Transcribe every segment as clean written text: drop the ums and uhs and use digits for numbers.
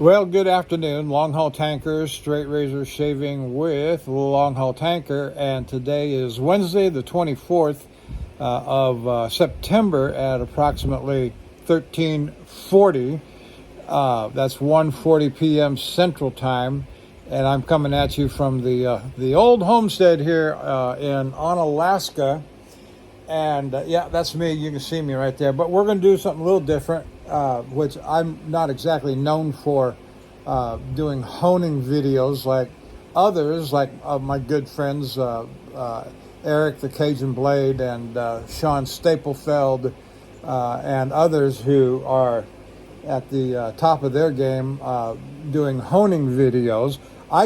Well, good afternoon. Long haul tankers, straight razor shaving with Long Haul Tanker, and today is Wednesday, the 24th of September at approximately 13:40. That's 1:40 p.m. Central Time, and I'm coming at you from the old homestead here in Onalaska. And yeah, that's me. You can see me right there. But we're going to do something a little different, which I'm not exactly known for doing honing videos like others, like my good friends Eric the Cajun Blade and Sean Staplefeld and others who are at the top of their game doing honing videos. I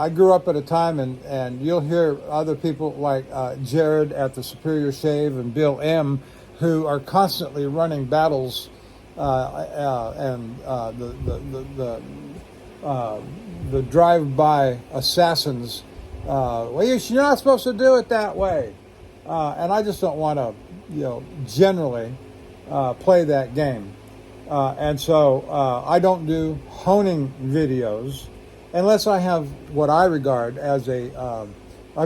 grew up at a time, and you'll hear other people like Jared at the Superior Shave and Bill M, who are constantly running battles and the drive-by assassins. Well, you're not supposed to do it that way, and I just don't want to, generally play that game, and so I don't do honing videos unless I have what I regard as a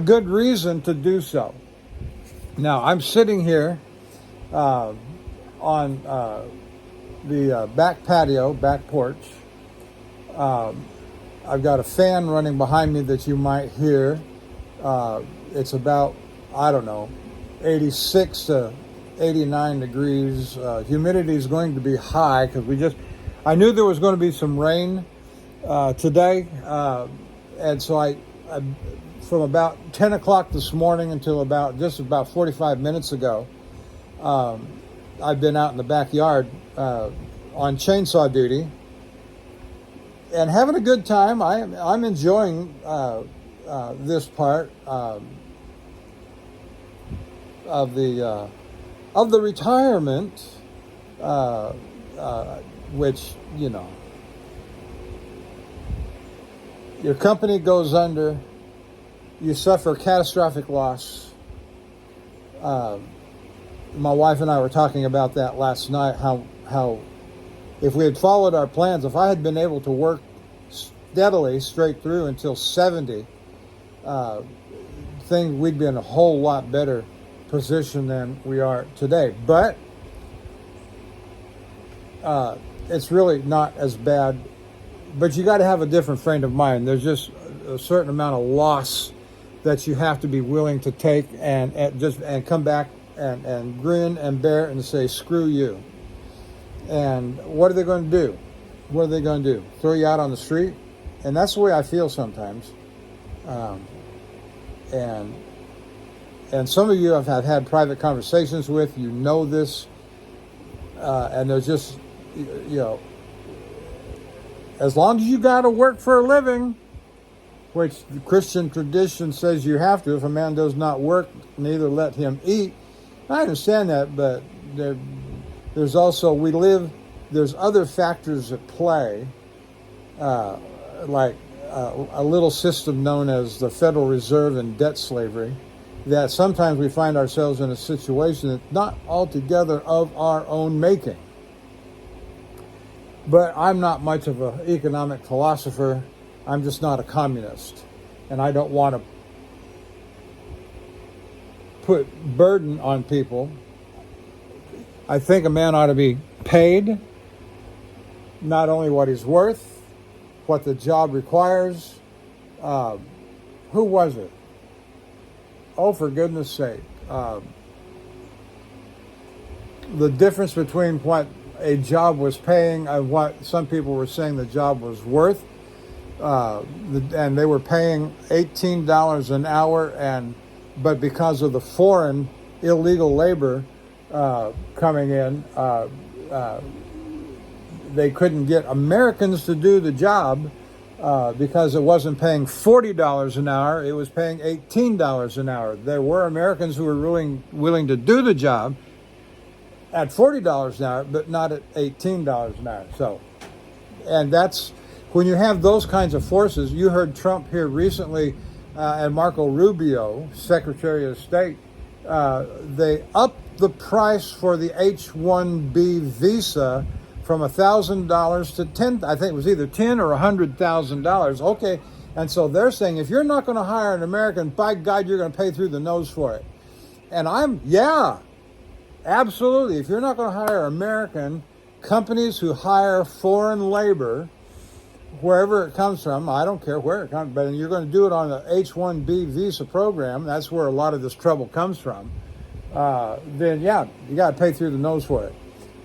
good reason to do so. Now, I'm sitting here on the back patio, back porch. I've got a fan running behind me that you might hear. It's about, 86 to 89 degrees. Humidity is going to be high because I knew there was going to be some rain today, and so I from about 10 o'clock this morning until about 45 minutes ago, I've been out in the backyard on chainsaw duty and having a good time. I'm enjoying this part of the retirement, which your company goes under, you suffer catastrophic loss. My wife and I were talking about that last night, how if we had followed our plans, if I had been able to work steadily straight through until 70, we'd be in a whole lot better position than we are today. But it's really not as bad. But you got to have a different frame of mind. There's just a certain amount of loss that you have to be willing to take and come back and grin and bear and say, screw you. And what are they going to do? What are they going to do? Throw you out on the street? And that's the way I feel sometimes. And some of you I've had private conversations with, this, and there's just, as long as you got to work for a living, which the Christian tradition says you have to. If a man does not work, neither let him eat. I understand that, but there's also, there's other factors at play, like a little system known as the Federal Reserve and debt slavery, that sometimes we find ourselves in a situation that's not altogether of our own making. But I'm not much of an economic philosopher. I'm just not a communist. And I don't want to put burden on people. I think a man ought to be paid not only what he's worth, what the job requires. Who was it? Oh, for goodness sake. The difference between what a job was paying and what some people were saying the job was worth. And they were paying $18 an hour, but because of the foreign illegal labor coming in, they couldn't get Americans to do the job because it wasn't paying $40 an hour, it was paying $18 an hour. There were Americans who were willing to do the job at $40 an hour, but not at $18 an hour. So, and that's, when you have those kinds of forces, you heard Trump here recently and Marco Rubio, Secretary of State, they upped the price for the H-1B visa from $1,000 to I think it was either $10,000 or $100,000. Okay, and so they're saying if you're not going to hire an American, by God, you're going to pay through the nose for it. And yeah, absolutely. If you're not going to hire American, companies who hire foreign labor, wherever it comes from, I don't care where it comes, but you're going to do it on the H-1B visa program, that's where a lot of this trouble comes from, then yeah, you got to pay through the nose for it.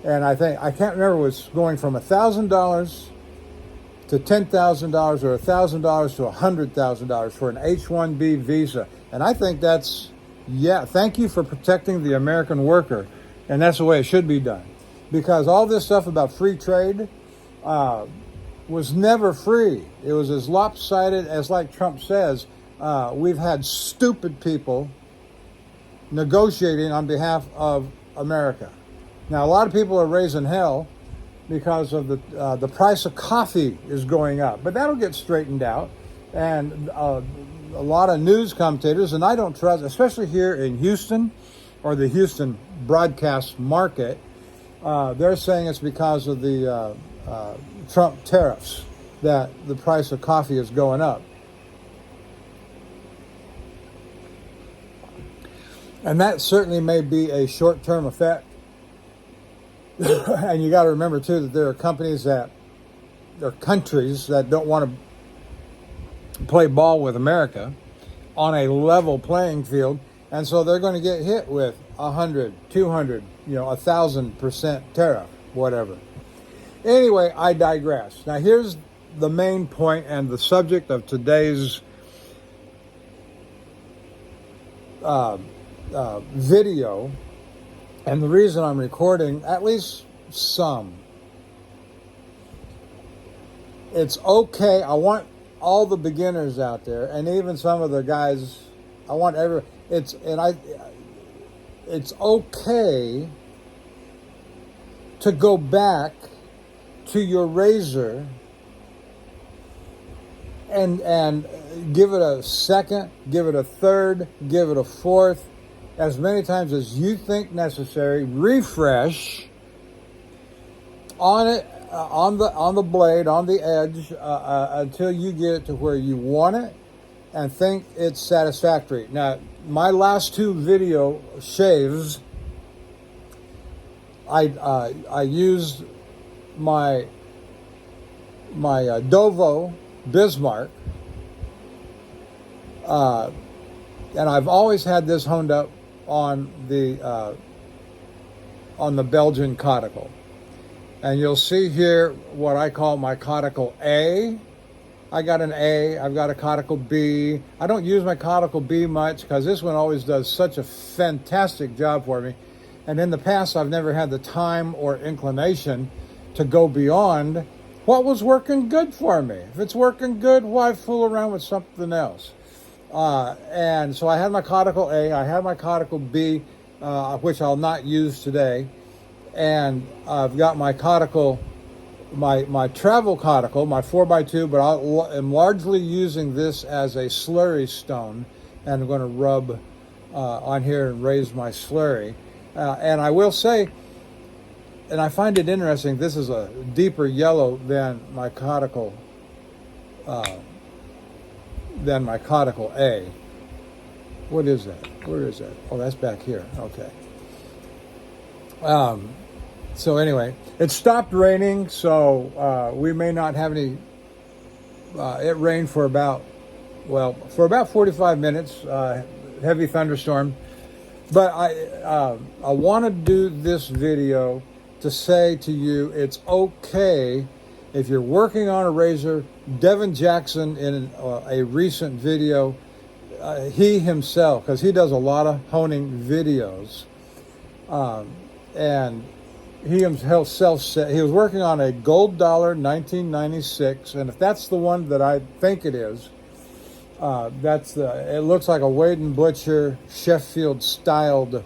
And I can't remember, it was going from $1,000 to $10,000 or $1,000 to $100,000 for an H-1B visa. And I think that's, thank you for protecting the American worker. And that's the way it should be done. Because all this stuff about free trade was never free. It was as lopsided as, like Trump says, we've had stupid people negotiating on behalf of America. Now, a lot of people are raising hell because of the price of coffee is going up. But that'll get straightened out. And a lot of news commentators, and I don't trust, especially here in Houston or the Houston broadcast market, they're saying it's because of the Trump tariffs that the price of coffee is going up. And that certainly may be a short-term effect. And you got to remember, too, that there are countries that don't want to play ball with America on a level playing field. And so they're going to get hit with 100, 200, 1,000% tariff, whatever. Anyway, I digress. Now, here's the main point and the subject of today's video, and the reason I'm recording at least some. It's okay. I want all the beginners out there, and even some of the guys. I want it's okay to go back to your razor and give it a second, give it a third, give it a fourth, as many times as you think necessary. Refresh on it, on the blade, on the edge, until you get it to where you want it and think it's satisfactory. Now, my last two video shaves, I used my Dovo Bismarck, and I've always had this honed up on the Belgian caudicle. And you'll see here what I call my caudicle A. I got an A, I've got a caudicle B. I don't use my caudicle B much because this one always does such a fantastic job for me. And in the past, I've never had the time or inclination to go beyond what was working good for me. If it's working good, why fool around with something else? And so I had my caudicle A, I had my caudicle B, which I'll not use today. And I've got my caudicle, my travel caudicle, my 4x2, but I'm largely using this as a slurry stone. And I'm going to rub on here and raise my slurry. And I will say, and I find it interesting, this is a deeper yellow than my caudicle A. What is that? Where is that? Oh, that's back here. Okay. So anyway, it stopped raining, so we may not have any. It rained for about 45 minutes, heavy thunderstorm. But I want to do this video to say to you, it's okay if you're working on a razor. Devin Jackson, in a recent video, he himself, because he does a lot of honing videos, and he himself said he was working on a gold dollar 1996, and if that's the one that I think it is, it looks like a Wade & Butcher Sheffield styled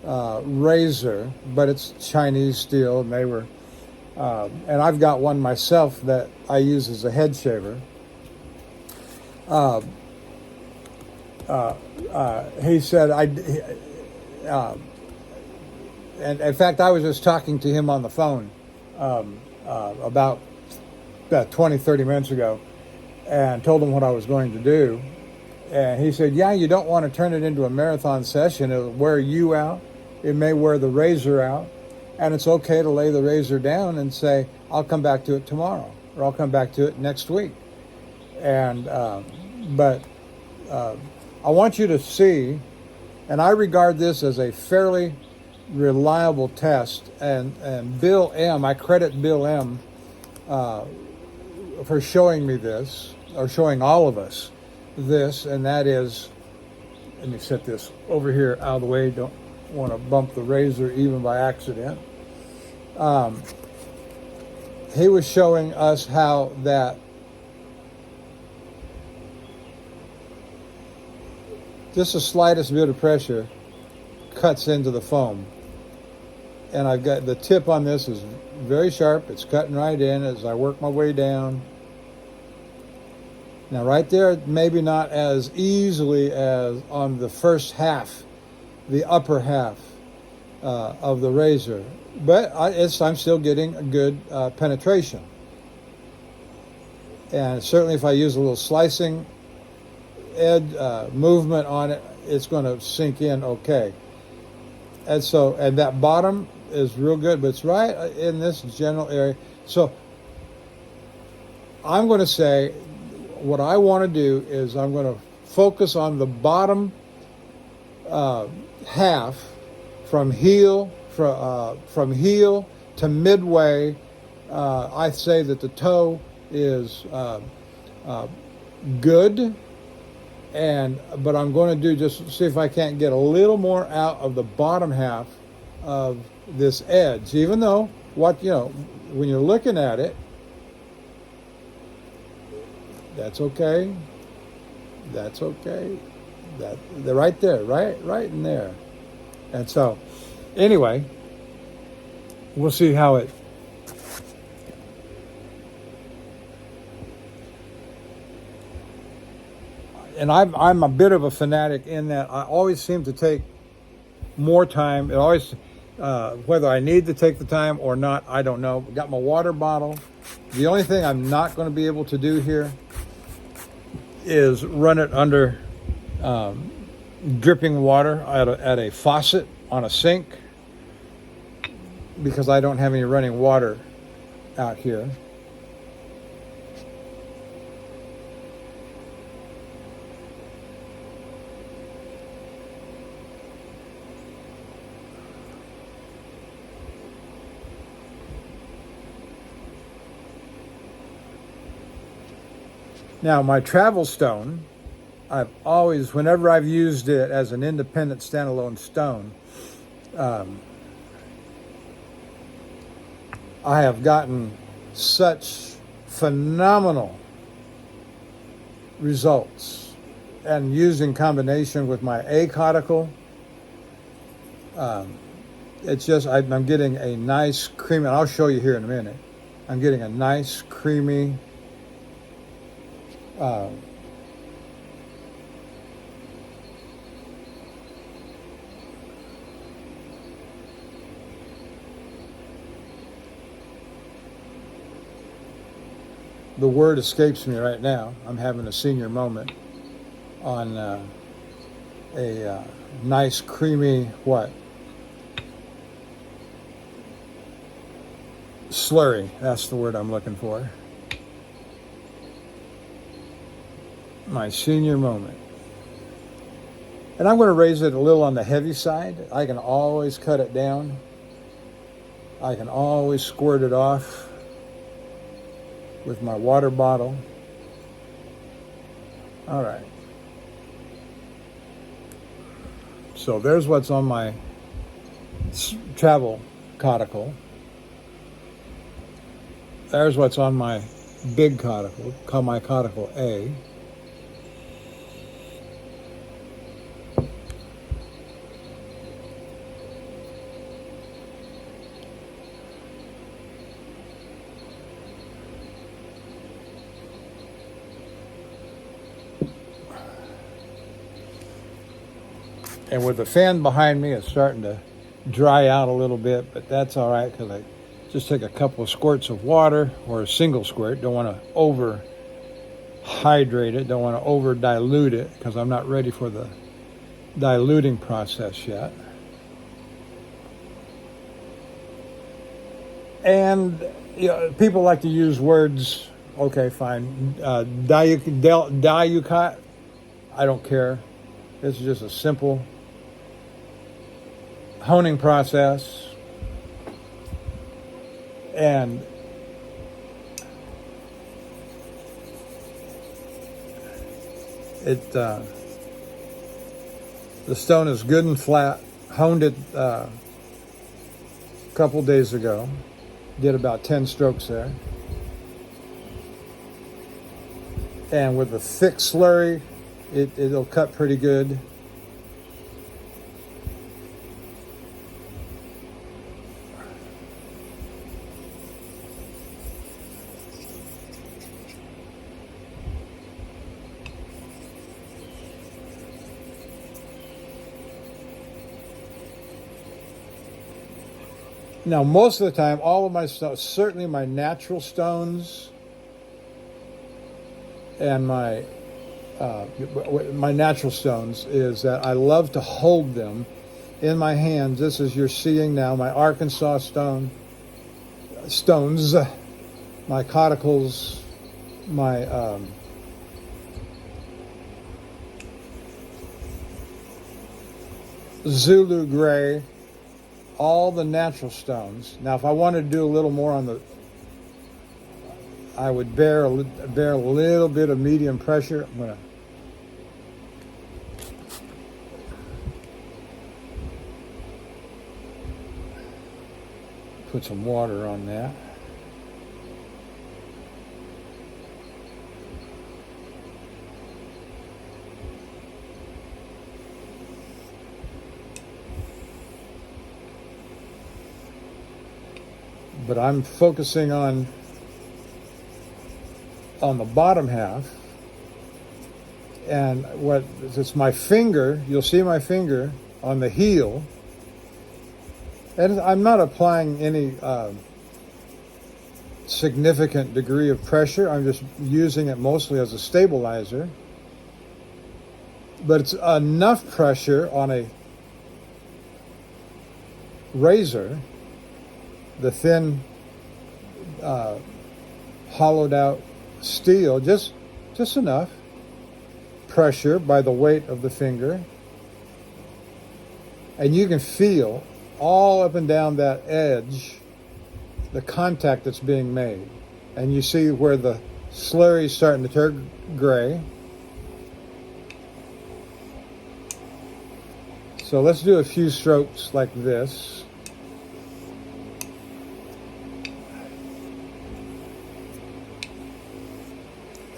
razor, but it's Chinese steel, and they were, and I've got one myself that I use as a head shaver. He said, and in fact, I was just talking to him on the phone about 20, 30 minutes ago, and told him what I was going to do. And he said, yeah, you don't want to turn it into a marathon session. It'll wear you out. It may wear the razor out. And it's okay to lay the razor down and say, I'll come back to it tomorrow, or I'll come back to it next week. And but I want you to see, and I regard this as a fairly reliable test. And Bill M, I credit Bill M for showing me this, or showing all of us this, and that is, let me set this over here out of the way, don't want to bump the razor even by accident. He was showing us how that just the slightest bit of pressure cuts into the foam. And I've got the tip on this is very sharp. It's cutting right in as I work my way down. Now right there, maybe not as easily as on the first half, the upper half of the razor. But I'm still getting a good penetration. And certainly if I use a little slicing edge movement on it, it's going to sink in okay. And so, and that bottom is real good, but it's right in this general area. So I'm going to say, what I want to do is I'm going to focus on the bottom half from heel to midway. I say that the toe is good, but I'm going to do just see if I can't get a little more out of the bottom half of this edge, even though when you're looking at it, that's okay. That's okay. They're right there, right in there. And so, anyway, we'll see how it. And I'm a bit of a fanatic in that I always seem to take more time. It always, whether I need to take the time or not, I don't know. Got my water bottle. The only thing I'm not going to be able to do here is run it under dripping water at a faucet on a sink, because I don't have any running water out here. Now, my travel stone, I've always, whenever I've used it as an independent standalone stone, I have gotten such phenomenal results. And used in combination with my A caudicle, it's just, I'm getting a nice creamy, and I'll show you here in a minute, I'm getting a nice creamy the word escapes me right now. I'm having a senior moment on a nice creamy what? Slurry, that's the word I'm looking for. My senior moment. And I'm going to raise it a little on the heavy side. I can always cut it down. I can always squirt it off with my water bottle. All right. So there's what's on my travel caudicle. There's what's on my big caudicle, called my caudicle A. And with the fan behind me, it's starting to dry out a little bit, but that's all right because I Just take a couple of squirts of water, or a single squirt. Don't want to over hydrate it, don't want to over dilute it, because I'm not ready for the diluting process yet. And people like to use words. Okay, fine. Diucat, I don't care. This is just a simple honing process. And the stone is good and flat. Honed it a couple days ago. Did about 10 strokes there. And with a thick slurry, it'll cut pretty good. Now, most of the time, all of my stones, certainly my natural stones and my natural stones, is that I love to hold them in my hands. This is, you're seeing now, my Arkansas stones, my cauticles, my Zulu gray, all the natural stones. Now, if I wanted to do a little more on the, I would bear a little bit of medium pressure. I'm going to put some water on that. But I'm focusing on the bottom half, and what it's my finger. You'll see my finger on the heel, and I'm not applying any significant degree of pressure. I'm just using it mostly as a stabilizer, but it's enough pressure on a razor, the thin hollowed out steel, just enough pressure by the weight of the finger, and you can feel all up and down that edge the contact that's being made, and you see where the slurry is starting to turn gray. So let's do a few strokes like this.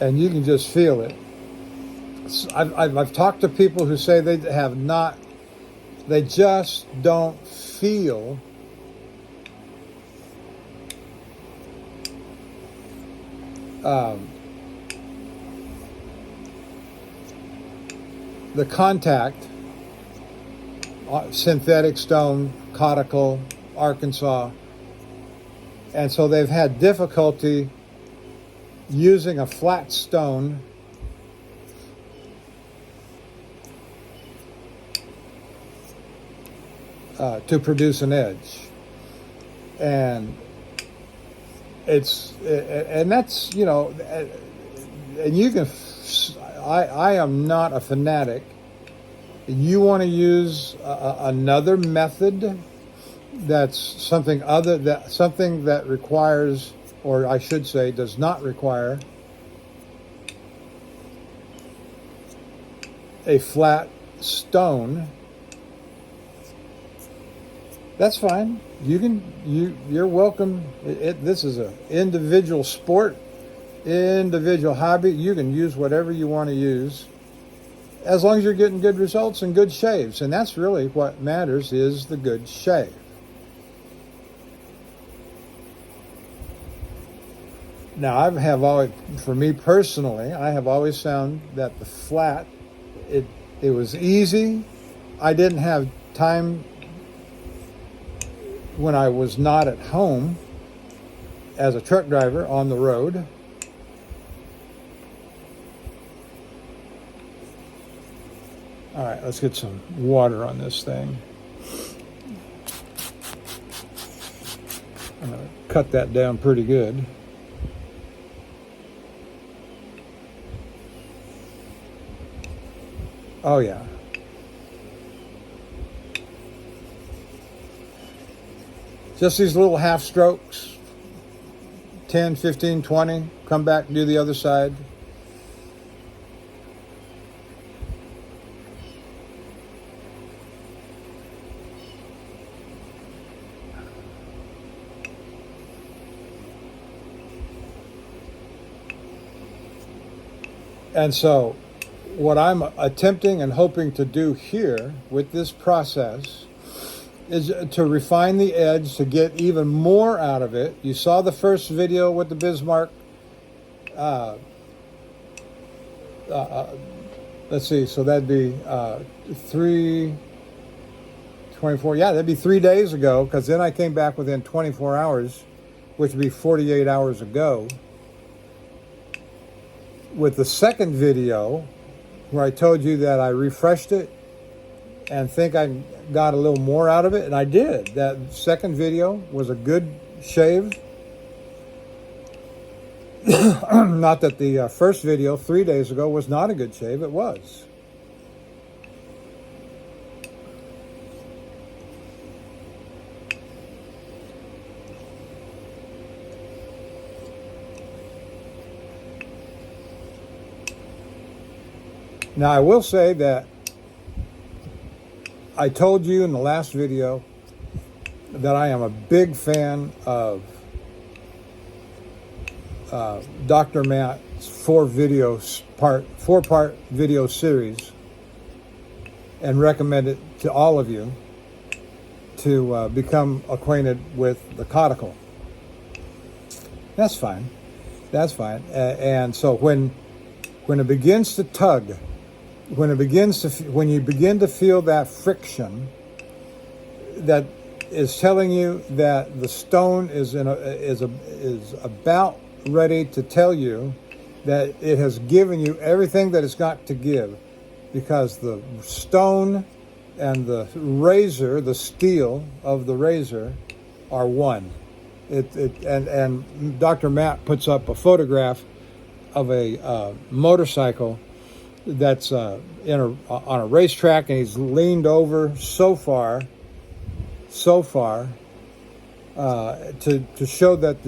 And you can just feel it. I've talked to people who say they just don't feel the contact, synthetic stone, caudicle, Arkansas, and so they've had difficulty using a flat stone to produce an edge, and that's, and you can. I am not a fanatic. You want to use another method that's something that requires, or I should say, does not require a flat stone. That's fine. You're welcome. This is an individual sport, individual hobby. You can use whatever you want to use, as long as you're getting good results and good shaves. And that's really what matters, is the good shave. Now, for me personally, I have always found that the flat, it was easy. I didn't have time when I was not at home as a truck driver on the road. All right, let's get some water on this thing. I'm going to cut that down pretty good. Oh, yeah. Just these little half strokes, 10, 15, 20, come back and do the other side. And so what I'm attempting and hoping to do here with this process is to refine the edge to get even more out of it. You saw the first video with the Bismarck. Let's see, so that'd be 3/24. Yeah, that'd be 3 days ago, because then I came back within 24 hours, which would be 48 hours ago, with the second video where I told you that I refreshed it and think I got a little more out of it, and I did. That second video was a good shave. Not that the first video 3 days ago was not a good shave. It was. Now, I will say that I told you in the last video that I am a big fan of Dr. Matt's four-part video series, and recommend it to all of you to become acquainted with the caudicle. That's fine. That's fine. And so when it begins to tug, when you begin to feel that friction, that is telling you that the stone is about ready to tell you that it has given you everything that it's got to give, because the stone and the razor, the steel of the razor, are one. And Dr. Matt puts up a photograph of a motorcycle that's on a racetrack, and he's leaned over so far to show that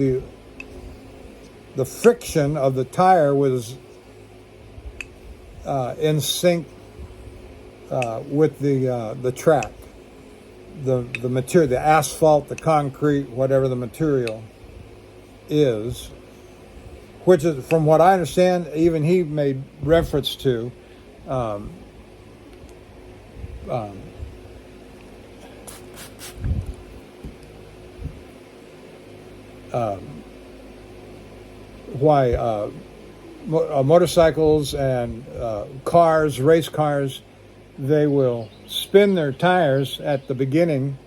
the friction of the tire was in sync with the track, the material, the asphalt, the concrete, whatever the material is. Which is, from what I understand, even he made reference to why motorcycles and cars, race cars, they will spin their tires at the beginning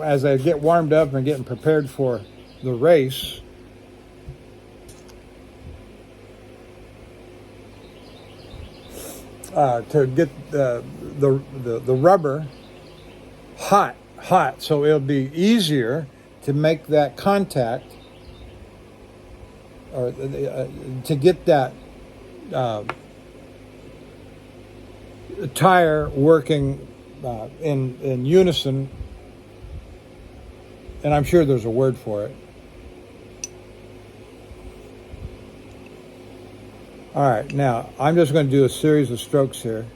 as they get warmed up and getting prepared for the race. To get the rubber hot, so it'll be easier to make that contact, or to get that tire working in unison. And I'm sure there's a word for it. All right, now I'm just going to do a series of strokes here.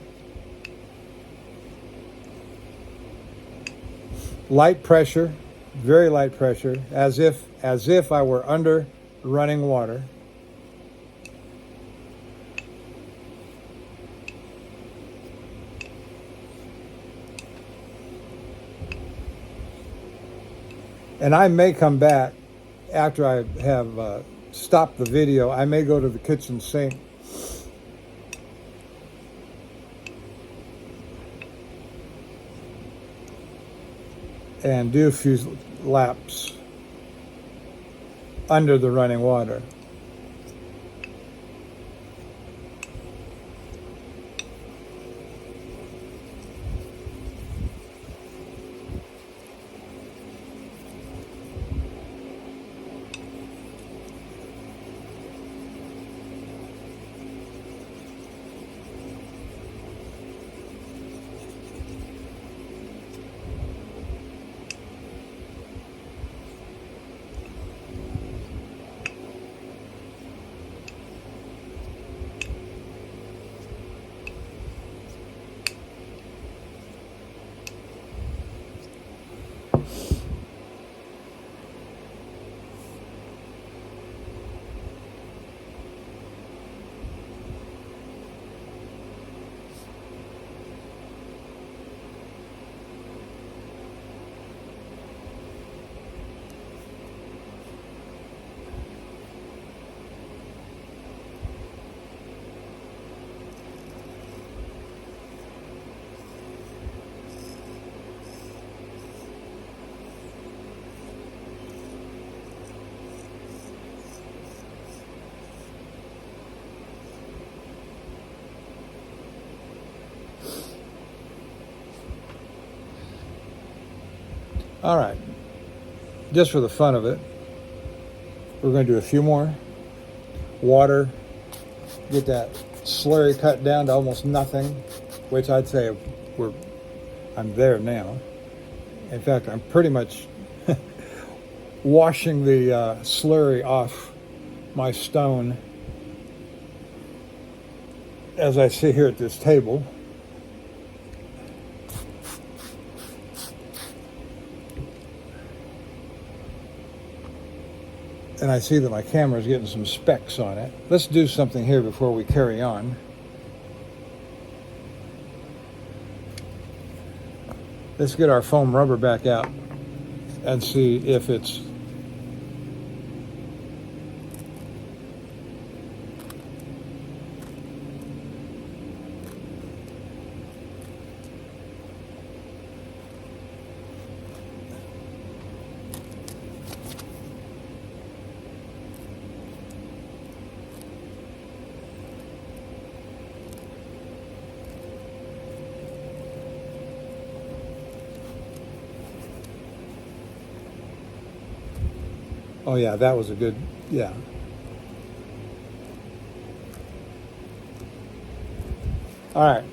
Light pressure, very light pressure, as if I were under running water. And I may come back after I have stopped the video. I may go to the kitchen sink and do a few laps under the running water. All right, just for the fun of it, we're going to do a few more. Water, get that slurry cut down to almost nothing, which I'd say I'm there now. In fact, I'm pretty much washing the slurry off my stone as I sit here at this table. And I see that my camera is getting some specks on it. Let's do something here before we carry on. Let's get our foam rubber back out and see if it's oh yeah, that was a good, yeah. All right.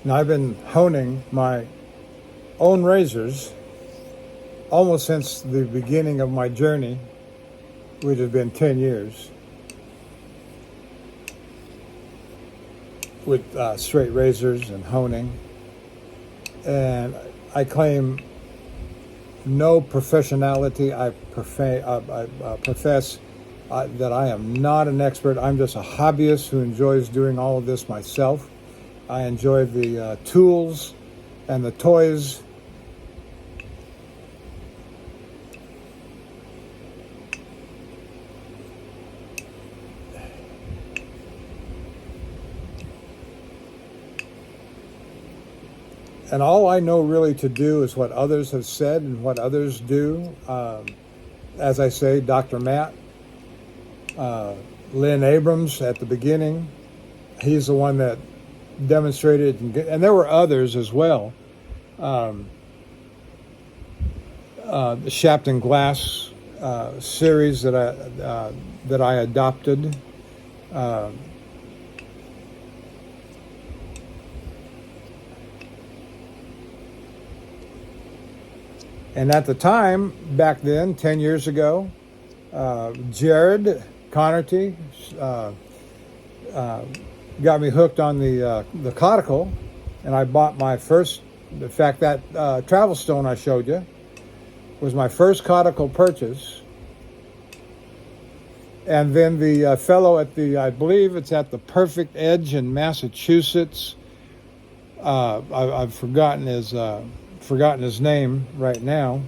Now, I've been honing my own razors almost since the beginning of my journey, which has been 10 years, with straight razors and honing. And I claim no professionality. I profess that I am not an expert. I'm just a hobbyist who enjoys doing all of this myself. I enjoy the tools and the toys. And all I know really to do is what others have said and what others do. As I say, Dr. Matt, Lynn Abrams at the beginning, he's the one that demonstrated, and there were others as well. The Shapton Glass series that I adopted. And at the time, back then, 10 years ago, Jared Connerty got me hooked on the caudicle, and I bought my first. In fact, that travel stone I showed you was my first caudicle purchase. And then the fellow at I believe it's at the Perfect Edge in Massachusetts. I've forgotten his name right now.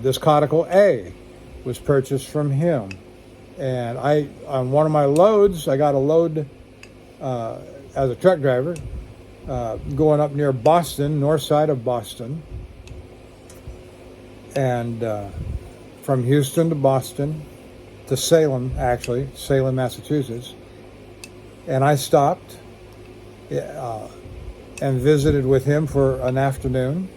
This caudicle A was purchased from him, and on one of my loads, I got a load as a truck driver going up near Boston, north side of Boston, and from Houston to Boston to Salem, Massachusetts, and I stopped and visited with him for an afternoon.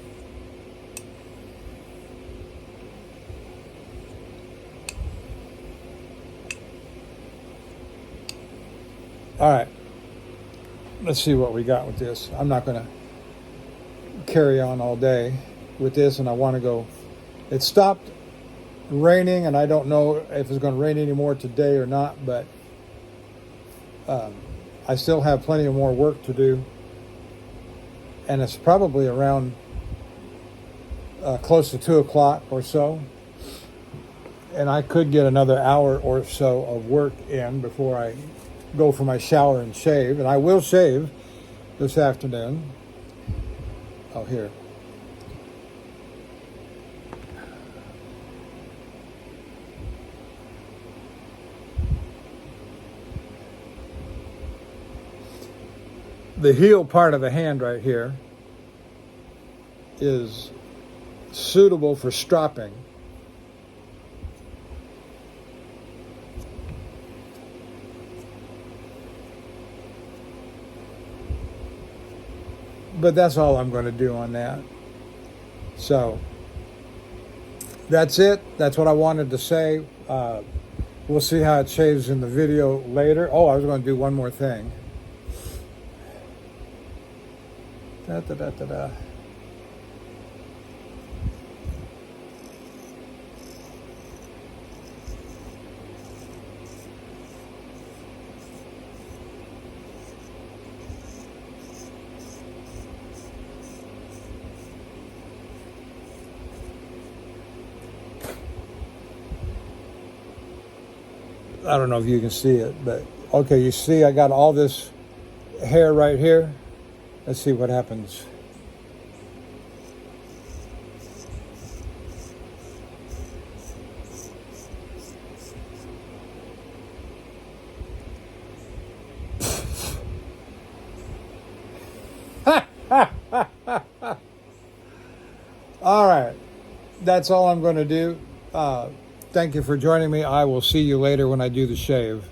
All right, let's see what we got with this. I'm not going to carry on all day with this, and I want to go. It stopped raining, and I don't know if it's going to rain anymore today or not, but I still have plenty of more work to do, and it's probably around close to 2 o'clock or so, and I could get another hour or so of work in before I go for my shower and shave, and I will shave this afternoon. Oh, here. The heel part of the hand right here is suitable for stropping. But that's all I'm going to do on that. So that's it. That's what I wanted to say. We'll see how it shaves in the video later. Oh, I was going to do one more thing. Da, da, da, da, da. I don't know if you can see it, but okay, you see I got all this hair right here. Let's see what happens. All right, that's all I'm going to do. Thank you for joining me. I will see you later when I do the shave.